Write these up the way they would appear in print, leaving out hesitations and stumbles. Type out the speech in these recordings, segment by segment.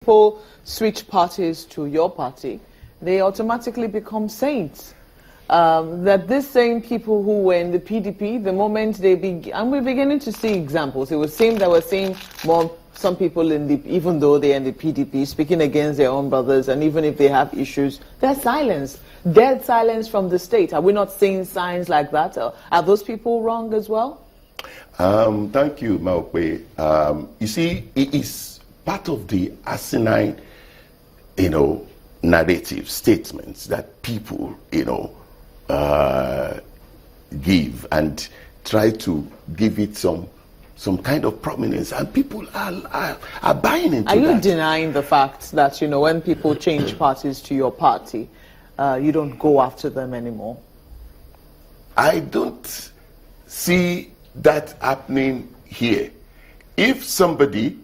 people switch parties to your party, they automatically become saints. That these same people who were in the PDP, the moment they and we're beginning to see examples. It would seem that we're seeing some people even though they're in the PDP, speaking against their own brothers, and even if they have issues, they're silenced. Dead silence from the state. Are we not seeing signs like that? Are those people wrong as well? Thank you, Maokwe. You see, it is part of the asinine, narrative statements that people, give and try to give it some kind of prominence, and people are buying into that. Are you denying the fact that, when people change parties to your party, you don't go after them anymore? I don't see that happening here. If somebody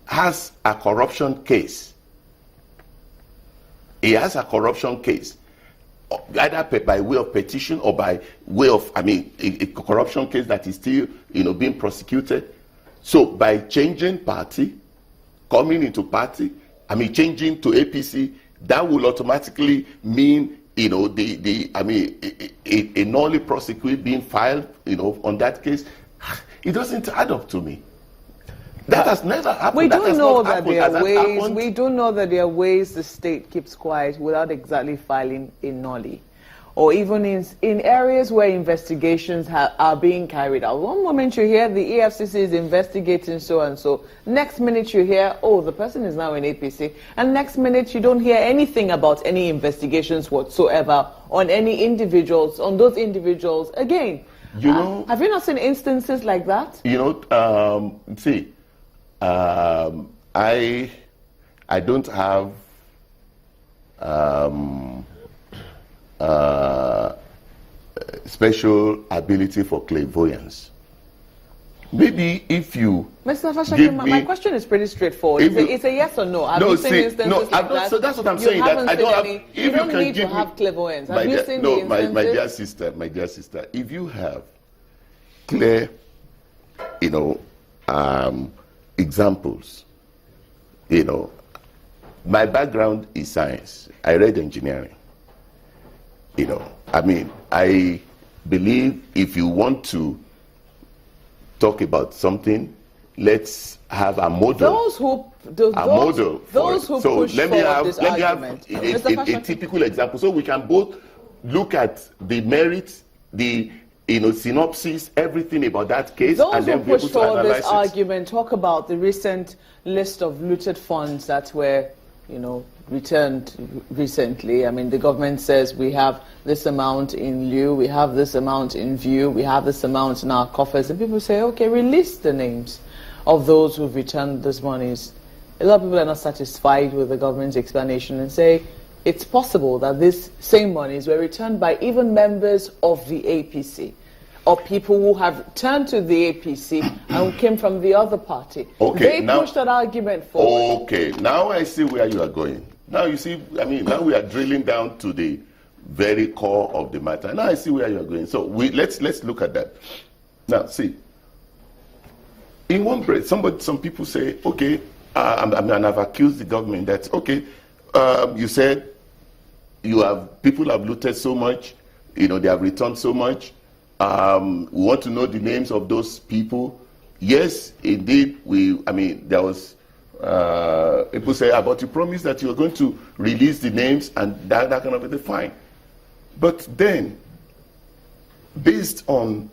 has a corruption case, either by way of petition or by way of, a corruption case that is still, being prosecuted. So by changing party, coming into party, changing to APC, that will automatically mean, a nulli prosecute being filed, on that case. It doesn't add up to me. That has never happened. We do know that there are ways the state keeps quiet without exactly filing a nulli, or even in areas where investigations are being carried out. One moment you hear the EFCC is investigating so and so, next minute you hear, oh, the person is now in APC, and next minute you don't hear anything about any investigations whatsoever on any individuals, on those individuals again. Have you not seen instances like that? I don't have special ability for clairvoyance. Maybe if you Mr. Fasakin, my question is pretty straightforward. It's a yes or no. Have you seen instances like that? So that's what I'm saying. That I don't have. You don't need to have clairvoyance. Have you seen the instances? My dear sister, if you have clear, examples, my background is science. I read engineering. I believe if you want to talk about something, let's have a model. Those who push forward this argument. Let me have a typical example, so we can both look at the merits, the synopsis, everything about that case, and then be able to analyze this argument. Talk about the recent list of looted funds that were, returned recently. The government says we have this amount in lieu, we have this amount in view, we have this amount in our coffers, and people say, okay, release the names of those who've returned these monies. A lot of people are not satisfied with the government's explanation and say it's possible that these same monies were returned by even members of the APC, or people who have turned to the APC and who came from the other party. They pushed that argument forward. Okay, now I see where you are going. Now you see, now we are drilling down to the very core of the matter. Now I see where you are going. So let's look at that. Now see, in one breath, some people say, okay, and I've accused the government that, okay, you said people have looted so much, they have returned so much. We want to know the names of those people. Yes, indeed, there was, people say, but you promised that you were going to release the names and that kind of thing, fine. But then, based on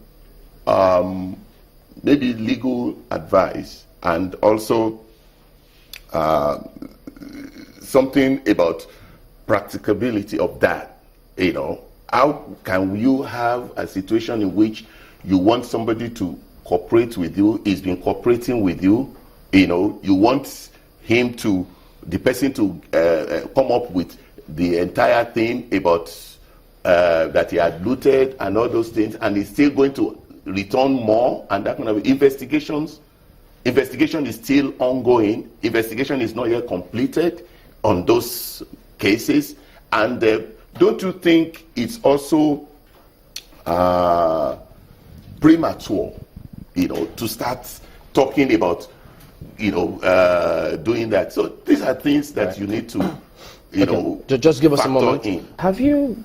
maybe legal advice and also something about practicability of that, how can you have a situation in which you want somebody to cooperate with you, he's been cooperating with you, you want the person to come up with the entire thing about that he had looted and all those things, and he's still going to return more, and that kind of investigation is still ongoing. Investigation is not yet completed on those cases, and don't you think it's also premature, to start talking about doing that. So these are things that you need to, just give us a moment. in. Have you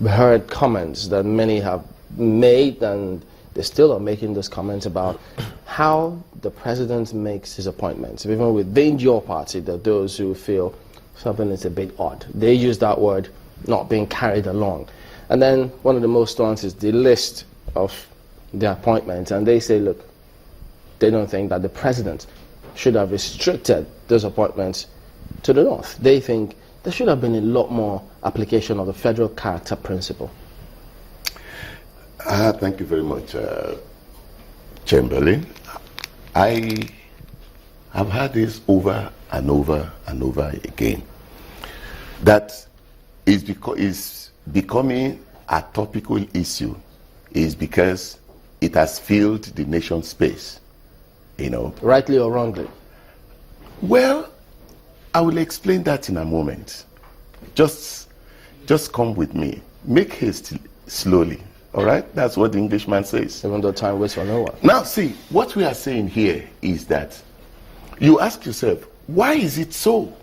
heard comments that many have made, and they still are making those comments about how the president makes his appointments? Even within your party, there are those who feel something is a bit odd. They use that word, not being carried along. And then one of the most ones is the list of the appointments, and they say, look, they don't think that the president should have restricted those appointments to the north. They think there should have been a lot more application of the federal character principle. Thank you very much, Chamberlain. I have heard this over and over and over again. That is becoming a topical issue is because it has filled the nation's space. Rightly or wrongly? Well, I will explain that in a moment. Just come with me. Make haste slowly. All right? That's what the Englishman says. Even though time waits for no one. Now, see, what we are saying here is that you ask yourself, why is it so?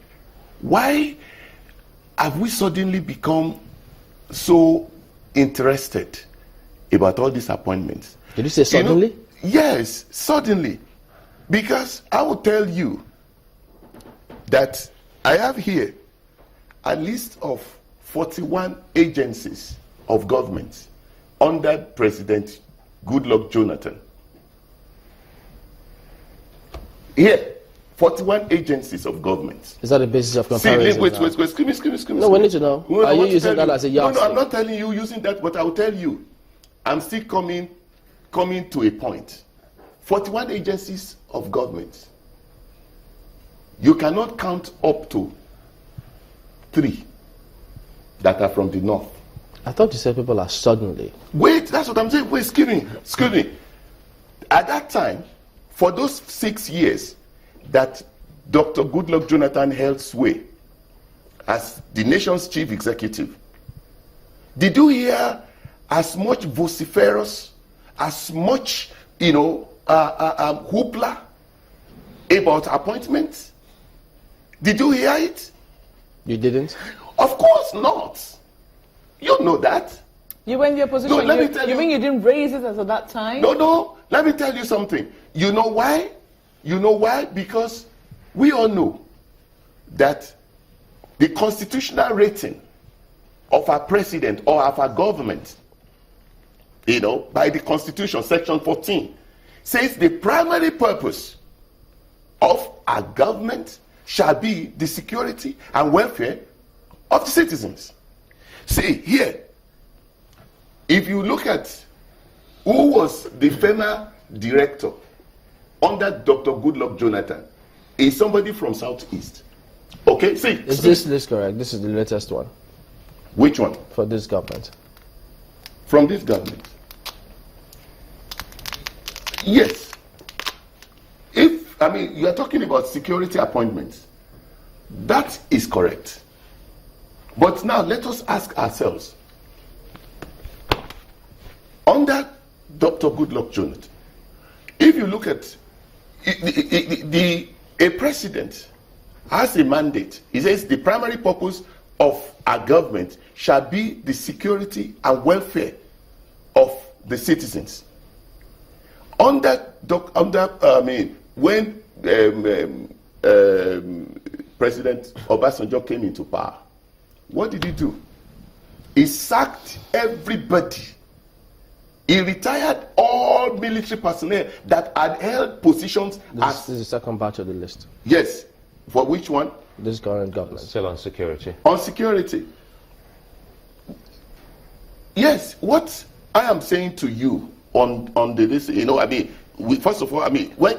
Why have we suddenly become so interested about all these appointments? Did you say suddenly? Yes, suddenly. Because I will tell you that I have here a list of 41 agencies of government under President Goodluck Jonathan. Here, 41 agencies of government. Is that the basis of comparison? See, wait, excuse me. No, we need to know. Are you using that as a yardstick? No, I'm not telling you using that, but I will tell you. I'm still coming to a point. 41 agencies of government. You cannot count up to 3 that are from the north. I thought you said people are suddenly. Wait, that's what I'm saying. Wait, excuse me. At that time, for those 6 years that Dr. Goodluck Jonathan held sway as the nation's chief executive, did you hear as much vociferous, as much, hoopla about appointments? Did you hear it? You didn't? Of course not. You know that. You were in your position. No, let me tell you. You mean you didn't raise it as of that time? No. Let me tell you something. You know why? Because we all know that the constitutional rating of our president or of our government, by the Constitution, Section 14, says the primary purpose of our government shall be the security and welfare of the citizens. See, here, if you look at who was the former director under Dr. Goodluck Jonathan, is somebody from Southeast. Okay, see. Is this list correct? This is the latest one. Which one? For this government. From this government. Yes. You are talking about security appointments. That is correct. But now let us ask ourselves, under Dr. Goodluck Jonathan, if you look at a president has a mandate. He says the primary purpose of our government shall be the security and welfare of the citizens. When President Obasanjo came into power, what did he do? He sacked everybody. He retired all military personnel that had held positions. This is the second batch of the list. Yes. For which one? This current government. Still on security. On security. Yes. What I am saying to you on this, first of all, when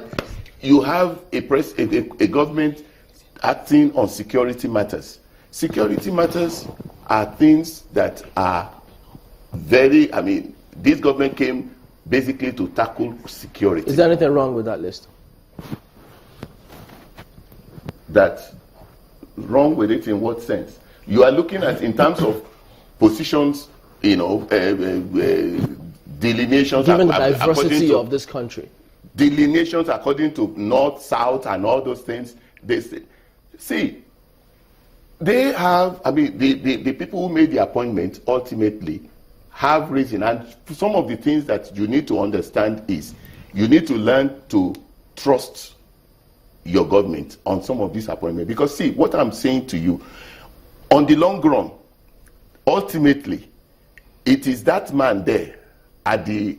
you have a government acting on security matters are things that are very, this government came basically to tackle security. Is there anything wrong with that list? That wrong with it in what sense? You are looking at in terms of positions, delineations. Given the diversity of this country. delineations according to north, south, and all those things. They say, see, they have, I mean, the people who made the appointment ultimately have reason. And some of the things that you need to understand is you need to learn to trust your government on some of these appointments. Because see, what I'm saying to you, on the long run, ultimately, it is that man there at the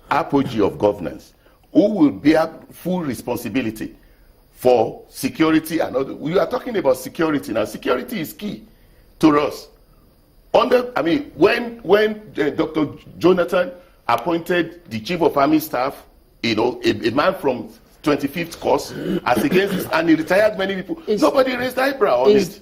apogee of governance who will bear full responsibility for security and other. We are talking about security now. Security is key to us. When Dr. Jonathan appointed the chief of army staff, a man from 25th course, as against this, and he retired many people. Nobody raised eyebrow on it.